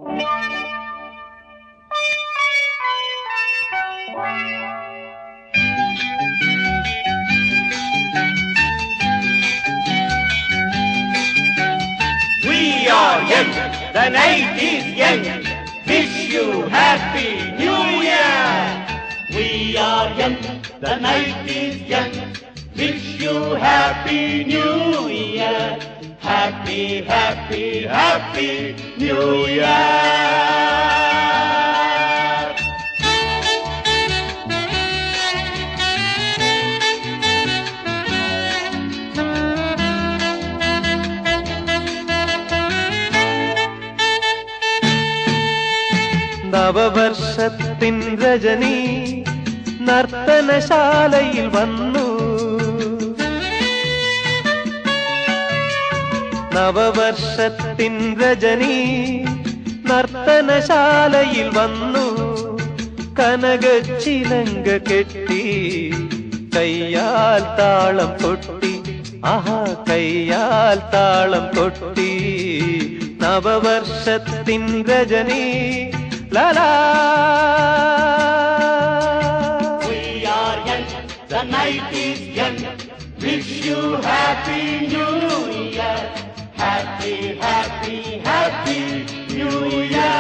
We are young, the night is young. Wish you happy new year. We are young, the night is young. Wish you happy new year. Happy, happy, happy new year. നവവർഷത്തിൻ Rajani നർത്തനശാലയിൽ വന്നു. നവവർഷത്തിൻ രജനി നർത്തനശാലയിൽ വന്നു. കനകച്ചിലങ്ക കെട്ടി കയ്യാൽ താളം കൊട്ടി. ആഹാ, കയ്യാൽ താളം കൊട്ടി. നവവർഷത്തിൻ രജനി ലാലാ. We are young, the night is young. Wish you happy new year. Happy, happy, happy new year.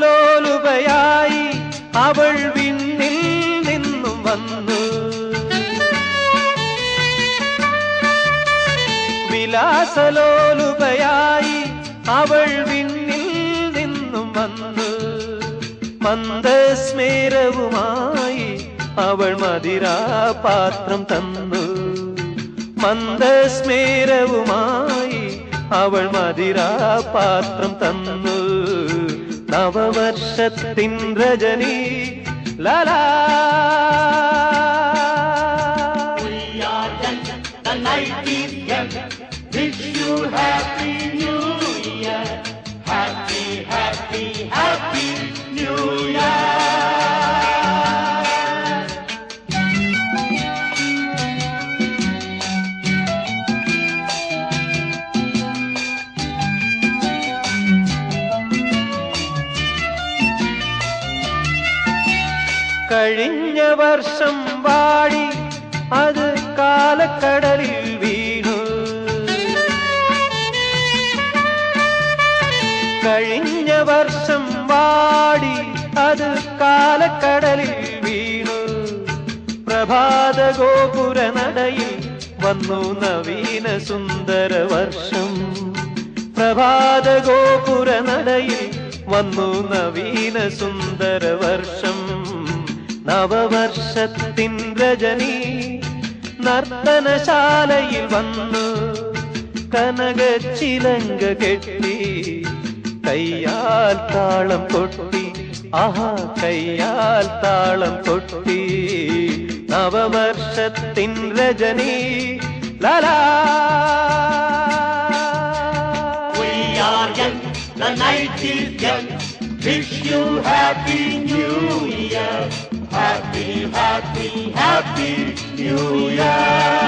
വിലാസലോലുപയായി അവൾ വിണ്ണിൽ നിന്നും വന്നു. വിലാസലോലുപയായി അവൾ വിണ്ണിൽ നിന്നും വന്നു. മന്ദസ്മേരവുമായി അവൾ മദിരാപാത്രം തന്നു. മന്ദസ്മേരവുമായി അവൾ മദിരാപാത്രം തന്നു. നവവർഷത്തിൻ രജനി ലാലാ. We are young, the night is young. Wish you happy new year. Happy, happy, happy new year. കഴിഞ്ഞ വർഷം വാടി അത് കാലക്കടലിൽ വീണു. കഴിഞ്ഞ വർഷം വാടി അത് കാലക്കടലിൽ വീണു. പ്രഭാത ഗോപുര നടയിൽ വന്നു നവീന സുന്ദര വർഷം. പ്രഭാത ഗോപുര നടയിൽ വന്നു നവീന സുന്ദര വർഷം. നവവർഷത്തിൻ രജനി നർത്തനശാലയിൽ വന്നു. കനകച്ചിലങ്ക കെട്ടി കയ്യാൽ താളം കൊട്ടി. ആഹാ, കയ്യാൽ താളം കൊട്ടി. നവവർഷത്തിൻ രജനി ലാലാ. We are young, the night is young. Wish you happy new year. Happy, happy, happy new year.